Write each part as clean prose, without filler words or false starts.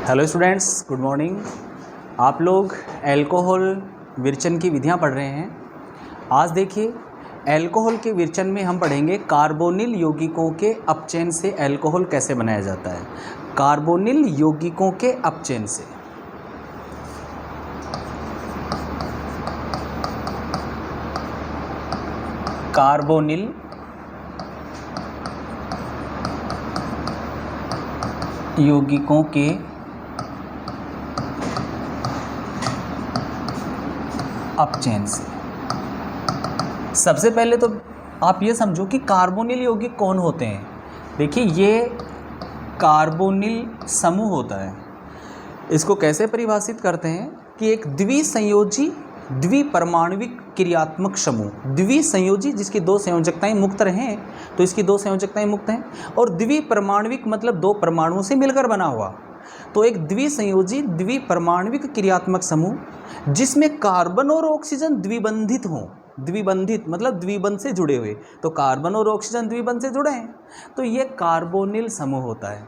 Hello students, good morning. आप लोग alcohol विरचन की विधियां पढ़ रहे हैं। आज देखिए, अल्कोहल के विरचन में हम पढ़ेंगे कार्बोनिल यौगिकों के अपचयन से अल्कोहल कैसे बनाया जाता है। कार्बोनिल यौगिकों के अपचयन से कार्बोनिल यौगिकों के अपचयन से सबसे पहले तो आप ये समझो कि कार्बोनिल यौगिक कौन होते हैं। देखिए, ये कार्बोनिल समूह होता है। इसको कैसे परिभाषित करते हैं कि एक द्विसंयोजी द्विपरमाणविक क्रियात्मक समूह। द्विसंयोजी जिसकी दो संयोजकताएं मुक्त रहें, तो इसकी दो संयोजकताएं मुक्त हैं, और द्विपरमाणविक मतलब दो परमाणुओं से मिलकर बना हुआ। तो एक द्विसंयोजी द्विपरमाणविक क्रियात्मक समूह जिसमें कार्बन और ऑक्सीजन द्विबंधित हों। द्विबंधित मतलब द्विबंध से जुड़े हुए, तो कार्बन और ऑक्सीजन द्विबंध से जुड़े हैं, तो ये कार्बोनिल समूह होता है।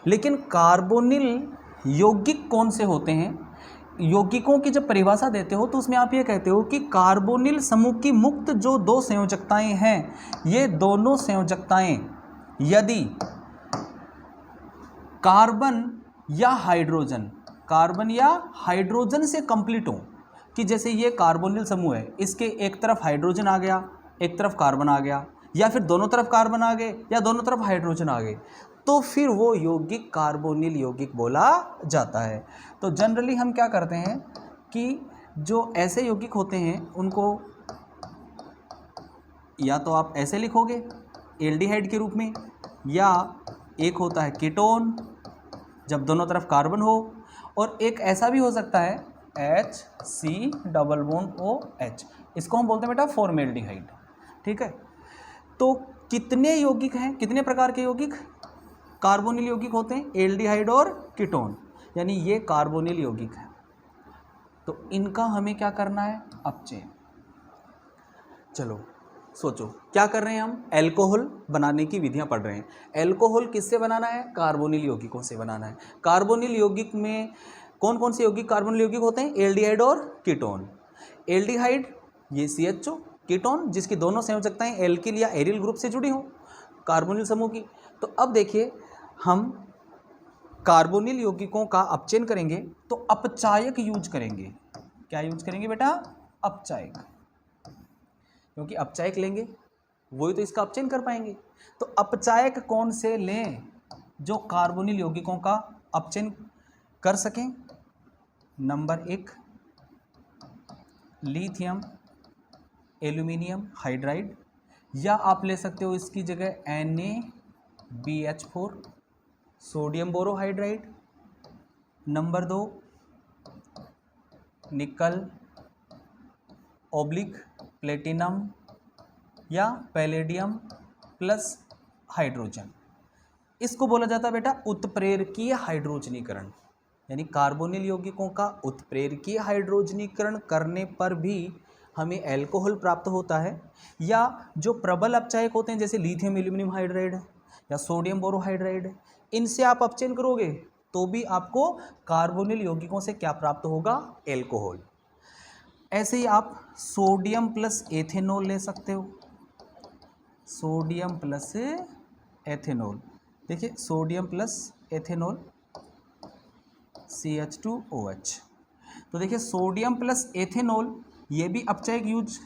लेकिन कार्बोनिल यौगिक कौन से होते हैं? यौगिकों की जब परिभाषा देते हो तो उसमें आप ये कहते हो कि कार्बोनिल समूह की मुक्त जो दो संयोजकताएं हैं, ये दोनों संयोजकताएं यदि कार्बन या हाइड्रोजन से कंप्लीट हो, कि जैसे ये कार्बोनिल समूह है, इसके एक तरफ हाइड्रोजन आ गया, एक तरफ कार्बन आ गया, या फिर दोनों तरफ कार्बन आ गए या दोनों तरफ हाइड्रोजन आ गए, तो फिर वो यौगिक कार्बोनिल यौगिक बोला जाता है। तो जनरली हम क्या करते हैं कि जो ऐसे यौगिक होते हैं उनको या तो आप ऐसे लिखोगे एल्डिहाइड के रूप में, या एक होता है कीटोन जब दोनों तरफ कार्बन हो, और एक ऐसा भी हो सकता है HC≡OH। इसको हम बोलते हैं बेटा फॉर्मेल्डिहाइड। ठीक है, तो कितने यौगिक हैं, कितने प्रकार के यौगिक कार्बोनिल यौगिक होते हैं? एल्डिहाइड और कीटोन, यानी ये कार्बोनिल यौगिक है। तो इनका हमें क्या करना है? अपचयन। चलो सोचो क्या कर रहे हैं हम? अल्कोहल बनाने की विधियां पढ़ रहे हैं। अल्कोहल किससे बनाना है? कार्बोनिल यौगिकों से बनाना है। कार्बोनिल यौगिक में कौन कौन से यौगिक कार्बोनिल यौगिक होते हैं? एल्डिहाइड और कीटोन। एल्डिहाइड ये CHO, कीटोन जिसकी दोनों संयोजकताएं एल्किल या एरिल ग्रुप से जुड़ी हों कार्बोनिल समूह की। तो अब देखिए, हम कार्बोनिल यौगिकों का अपचयन करेंगे तो अपचायक यूज करेंगे। क्या यूज करेंगे बेटा? अपचायक, क्योंकि अपचायक लेंगे वही तो इसका अपचयन कर पाएंगे। तो अपचायक कौन से लें जो कार्बोनिल यौगिकों का अपचयन कर सकें? नंबर 1 लिथियम एल्यूमिनियम हाइड्राइड, या आप ले सकते हो इसकी जगह NaBH4 सोडियम बोरोहाइड्राइड। नंबर 2 निकल ऑब्लिक प्लेटिनम या पैलेडियम प्लस हाइड्रोजन। इसको बोला जाता है बेटा उत्प्रेरकीय हाइड्रोजनीकरण, यानी कार्बोनिल यौगिकों का उत्प्रेरकीय हाइड्रोजनीकरण करने पर भी हमें अल्कोहल प्राप्त होता है। या जो प्रबल अपचायक होते हैं जैसे लिथियम एल्यूमिनियम हाइड्राइड या सोडियम बोरोहाइड्राइड, इनसे आप अपचयन करोगे तो भी आपको कार्बोनिल यौगिकों से क्या प्राप्त होगा? अल्कोहल। ऐसे ही आप सोडियम प्लस एथेनॉल ले सकते हो। सोडियम प्लस एथेनॉल, देखिए सोडियम प्लस एथेनॉल CH2OH। तो देखिए सोडियम प्लस एथेनॉल ये भी अपचायक यूज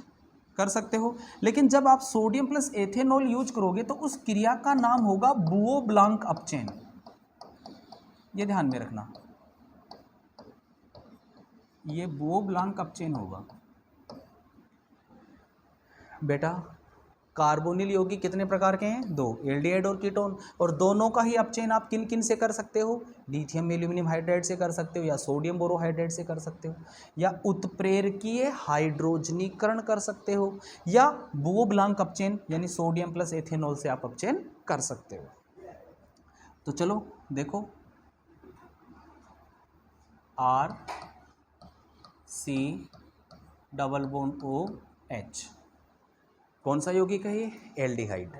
कर सकते हो। लेकिन जब आप सोडियम प्लस एथेनॉल यूज करोगे तो उस क्रिया का नाम होगा बुओ-ब्लांक अपचयन। ये ध्यान में रखना, ये बुओ-ब्लांक अपचयन होगा। बेटा कार्बोनिल यौगिक कितने प्रकार के हैं? 2, एल्डिहाइड और कीटोन, और दोनों का ही अपचयन आप किन किन से कर सकते हो? लिथियम एल्यूमिनियम हाइड्राइड से कर सकते हो, या सोडियम बोरोहाइड्राइड से कर सकते हो, या उत्प्रेरकीय हाइड्रोजनीकरण कर सकते हो, या बुओ-ब्लांक अपचयन यानी सोडियम प्लस एथेनॉल से आप अपचयन कर सकते हो। तो चलो देखो, RC≡OH कौन सा यौगिक है? ये एल्डिहाइड।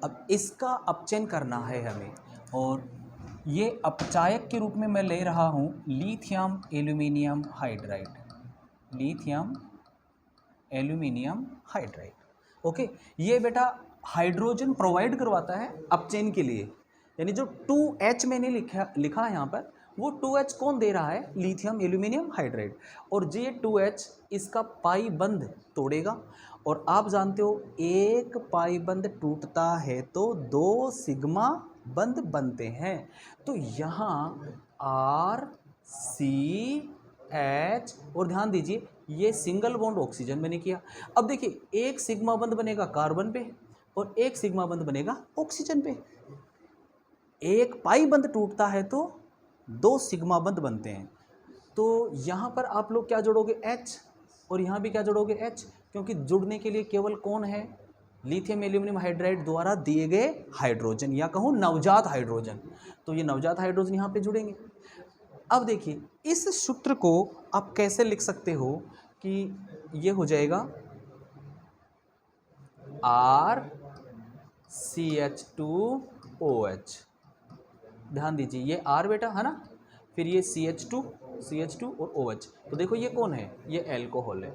अब इसका अपचयन करना है हमें, और ये अपचायक के रूप में मैं ले रहा हूँ lithium aluminium hydride, lithium aluminium hydride. Okay, ये बेटा हाइड्रोजन प्रोवाइड करवाता है अपचेन के लिए, यानी जो 2H मैंने लिखा है यहाँ पर, वो 2H कौन दे रहा है? Lithium aluminium hydride. और ये 2H इसका पाई बंध तोड़ेगा, और आप जानते हो एक पाई बंध टूटता है तो 2 सिग्मा बंध बनते हैं। तो यहाँ RCH, और ध्यान दीजिए ये सिंगल बॉन्ड ऑक्सीजन मैंने किया। अब देखिए एक सिग्मा बंध बनेगा कार्बन पे और एक सिग्मा बंध बनेगा ऑक्सीजन पे। एक पाई बंध टूटता है तो 2 सिग्मा बंध बनते हैं। तो यहाँ पर आप लोग क्या जोड़ोगे? H, और यहाँ भी क्या जोड़ोगे? H, क्योंकि जुड़ने के लिए केवल कौन है? लिथियम एल्यूमिनियम हाइड्राइड द्वारा दिए गए हाइड्रोजन, या कहूँ नवजात हाइड्रोजन। तो ये नवजात हाइड्रोजन यहाँ पे जुड़ेंगे। अब देखिए इस सूत्र को आप कैसे लिख सकते हो कि ये हो जाएगा RCH2OH। ध्यान दीजिए ये R बेटा है ना, फिर ये CH2 और OH। तो देखो ये कौन है? ये एल्कोहल है।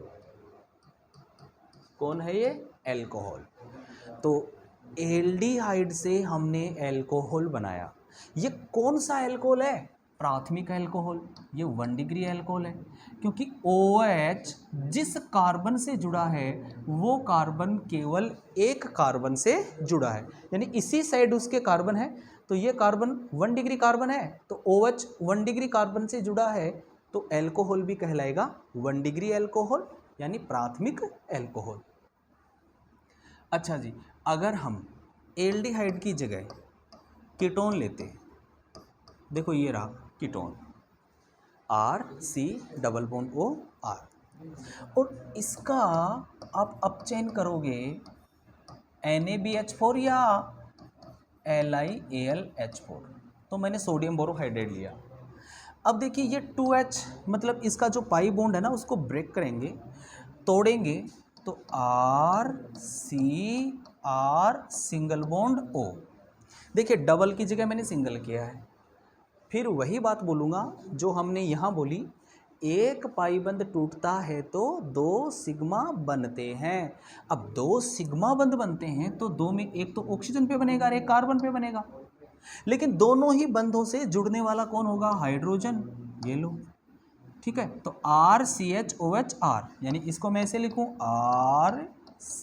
कौन है ये? एल्कोहल। तो एल्डिहाइड से हमने एल्कोहल बनाया। ये कौन सा एल्कोहल है? प्राथमिक एल्कोहल। ये 1 डिग्री एल्कोहल है, क्योंकि OH जिस कार्बन से जुड़ा है वो कार्बन केवल एक कार्बन से जुड़ा है, यानी इसी साइड उसके कार्बन है। तो ये कार्बन 1 डिग्री कार्बन है, तो OH 1 डिग्री कार्बन से जुड़ा है, तो एल्कोहल भी कहलाएगा 1 डिग्री एल्कोहल, यानी प्राथमिक एल्कोहल। अच्छा जी, अगर हम एल्डिहाइड की जगह कीटोन लेते हैं, देखो ये रहा कीटोन RC≡OR, और इसका आप अपचयन करोगे NaBH4 या LiAlH4। तो मैंने सोडियम बोरोहाइड्रेट लिया। अब देखिए ये 2H, मतलब इसका जो पाई बॉन्ड है ना उसको ब्रेक करेंगे, तोड़ेंगे, तो RCR सिंगल बॉन्ड O। देखिए डबल की जगह मैंने सिंगल किया है। फिर वही बात बोलूँगा जो हमने यहाँ बोली, एक पाई बंध टूटता है तो 2 सिग्मा बनते हैं। अब 2 सिग्मा बंध बनते हैं तो 2 में एक तो ऑक्सीजन पे बनेगा और एक कार्बन पे बनेगा, लेकिन दोनों ही बंधों से जुड़ने वाला कौन होगा? हाइड्रोजन। ये लो, ठीक है। तो RCHOHR, यानी इसको मैं ऐसे लिखूं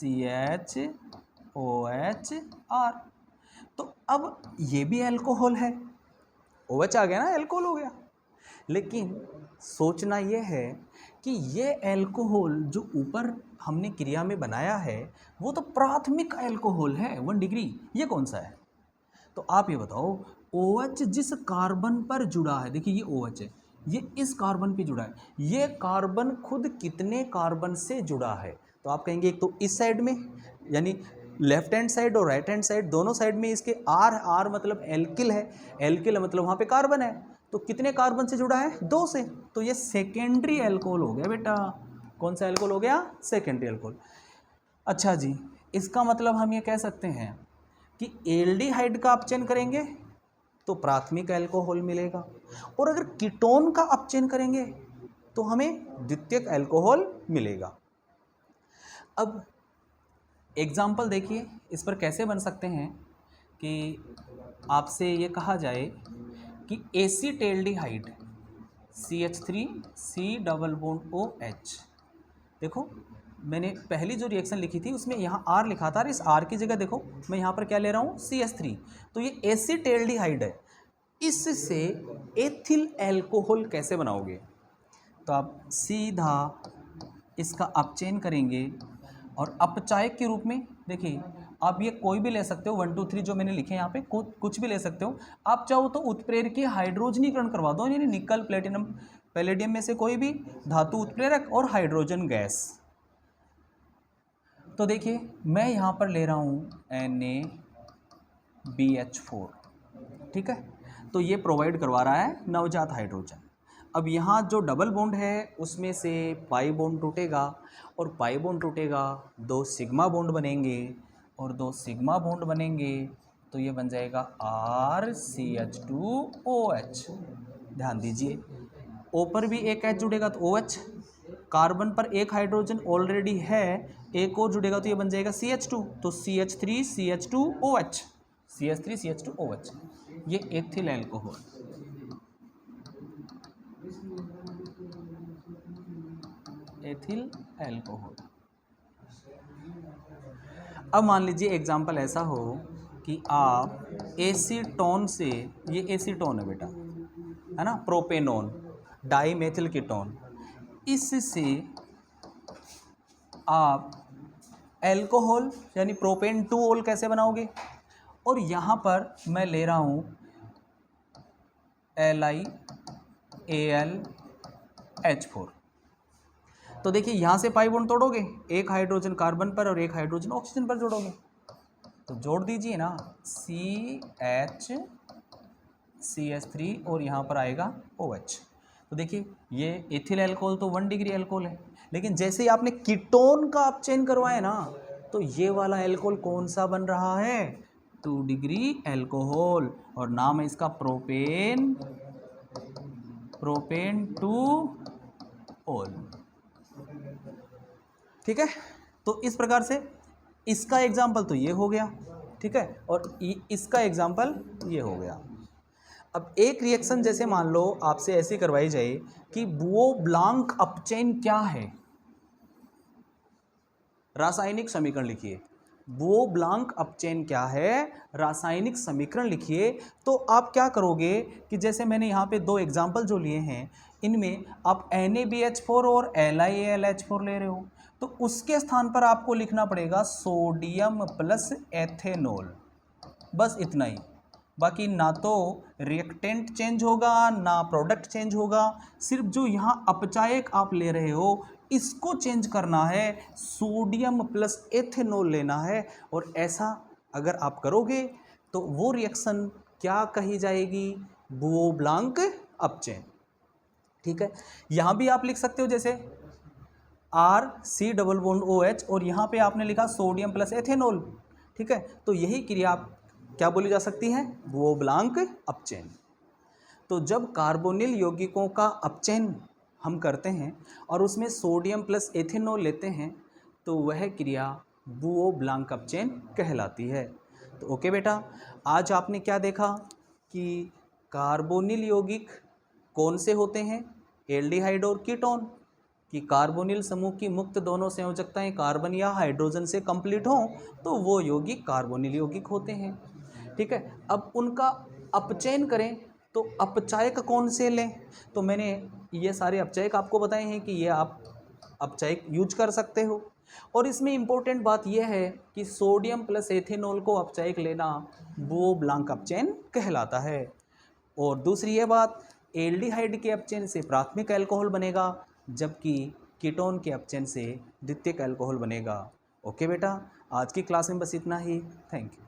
RCHOHR। तो अब ये भी अल्कोहल है, OH आ गया ना, अल्कोहल हो गया। लेकिन सोचना ये है कि ये अल्कोहल जो ऊपर हमने क्रिया में बनाया है वो तो प्राथमिक अल्कोहल है 1 डिग्री। ये कौन सा है? तो आप ये बताओ, OH जिस कार्बन पर जुड़ा है, देखिए ये OH है, ये इस कार्बन पे जुड़ा है, ये कार्बन खुद कितने कार्बन से जुड़ा है? तो आप कहेंगे एक तो इस साइड में, यानी लेफ्ट हैंड साइड और राइट हैंड साइड दोनों साइड में इसके R मतलब एल्किल है, एल्किल मतलब वहाँ पे कार्बन है, तो कितने कार्बन से जुड़ा है? 2 से। तो ये सेकेंडरी एल्कोहल हो गया बेटा। कौन सा एल्कोहल हो गया? Secondary alcohol. अच्छा जी, इसका मतलब हम ये कह सकते हैं कि एल्डिहाइड का अपचयन करेंगे तो प्राथमिक एल्कोहल मिलेगा, और अगर कीटोन का अपचयन करेंगे तो हमें द्वितीयक एल्कोहल मिलेगा। अब एग्जाम्पल देखिए इस पर कैसे बन सकते हैं कि आपसे ये कहा जाए कि एसीटेल्डिहाइड CH3C≡OH। देखो मैंने पहली जो रिएक्शन लिखी थी उसमें यहाँ R लिखा था, और इस R की जगह देखो मैं यहाँ पर क्या ले रहा हूँ? CH3। तो ये एसीटेल्डिहाइड है। इससे एथिल एल्कोहल कैसे बनाओगे? तो आप सीधा इसका अपचयन करेंगे, और अपचायक के रूप में देखिए आप ये कोई भी ले सकते हो, 1 2 3 जो मैंने लिखे यहाँ पे कुछ भी ले सकते हो। आप चाहो तो उत्प्रेरकीय हाइड्रोजनीकरण करवा दो, यानी निकल प्लेटिनम पैलेडियम में से कोई भी धातु उत्प्रेरक और हाइड्रोजन गैस। तो देखिए मैं यहाँ पर ले रहा हूँ NaBH4, ठीक है। तो ये प्रोवाइड करवा रहा है नवजात हाइड्रोजन। अब यहाँ जो डबल बॉन्ड है उसमें से पाई बॉन्ड टूटेगा, और पाई बॉन्ड टूटेगा 2 सिग्मा बॉन्ड बनेंगे, और 2 सिग्मा बॉन्ड बनेंगे तो ये बन जाएगा RCH2OH। ध्यान दीजिए, O पर भी एक H जुड़ेगा तो OH, कार्बन पर एक हाइड्रोजन ऑलरेडी है, एक और जुड़ेगा तो ये बन जाएगा CH2, तो CH3CH2OH, CH3CH2OH, ये एथिल एल्कोहल। Ethyl alcohol. अब मान लीजिए एग्जाम्पल ऐसा हो कि आप एसीटोन से, ये एसीटोन है बेटा, है ना, प्रोपेनोन डाईमेथिल कीटोन, इससे आप एल्कोहल यानी प्रोपेन 2-ओल कैसे बनाओगे? और यहाँ पर मैं ले रहा हूँ LiAlH4। तो देखिए यहाँ से पाई बॉन्ड तोड़ोगे, एक हाइड्रोजन कार्बन पर और एक हाइड्रोजन ऑक्सीजन पर जोड़ोगे, तो जोड़ दीजिए ना, CH3 और यहाँ पर आएगा OH। तो देखिए ये एथिल एल्कोहल तो 1 डिग्री एल्कोहल है, लेकिन जैसे ही आपने कीटोन का अपचयन करवाया ना, तो ये वाला एल्कोहल कौन सा बन रहा है? 2 डिग्री एल्कोहल, और नाम है इसका प्रोपेन 2-ओल। ठीक है, तो इस प्रकार से इसका एग्जाम्पल तो ये हो गया, ठीक है, और इसका एग्जाम्पल ये हो गया। अब एक रिएक्शन जैसे मान लो आपसे ऐसी करवाई जाए कि बुओ ब्लांक अपचयन क्या है, रासायनिक समीकरण लिखिए। बुओ ब्लांक अपचयन क्या है, रासायनिक समीकरण लिखिए। तो आप क्या करोगे कि जैसे मैंने यहाँ पे 2 एग्जाम्पल जो लिए हैं, इनमें आप NaBH4 और LiAlH4 ले रहे हो, तो उसके स्थान पर आपको लिखना पड़ेगा सोडियम प्लस एथेनॉल, बस इतना ही। बाकी ना तो रिएक्टेंट चेंज होगा ना प्रोडक्ट चेंज होगा, सिर्फ जो यहाँ अपचायक आप ले रहे हो इसको चेंज करना है, सोडियम प्लस एथेनॉल लेना है। और ऐसा अगर आप करोगे तो वो रिएक्शन क्या कही जाएगी? बुओ ब्लांक अपचयन। ठीक है, यहाँ भी आप लिख सकते हो जैसे RC⋯OH और यहाँ पे आपने लिखा सोडियम प्लस एथेनॉल। ठीक है, तो यही क्रिया आप क्या बोली जा सकती है? बुओ ब्लांक अपचयन। तो जब कार्बोनिल यौगिकों का अपचयन हम करते हैं और उसमें सोडियम प्लस एथेनॉल लेते हैं, तो वह क्रिया बुओ ब्लांक अपचयन कहलाती है। तो ओके बेटा, आज आपने क्या देखा कि कार्बोनिल यौगिक कौन से होते हैं? एल्डिहाइड और कीटोन, कि कार्बोनिल समूह की मुक्त दोनों संयोजकताएं कार्बन या हाइड्रोजन से कंप्लीट हों तो वो यौगिक कार्बोनिल यौगिक होते हैं। ठीक है, अब उनका अपचयन करें तो अपचायक कौन से लें? तो मैंने ये सारे अपचायक आपको बताए हैं कि ये आप अपचायक यूज कर सकते हो। और इसमें इम्पोर्टेंट बात यह है कि सोडियम प्लस एथेनॉल को अपचायक लेना बुओ ब्लांक अपचयन कहलाता है। और दूसरी ये बात, एल्डिहाइड के अपचयन से प्राथमिक अल्कोहल बनेगा, जबकि कीटोन के अपचयन से द्वितीयक अल्कोहल बनेगा। ओके बेटा, आज की क्लास में बस इतना ही। Thank you.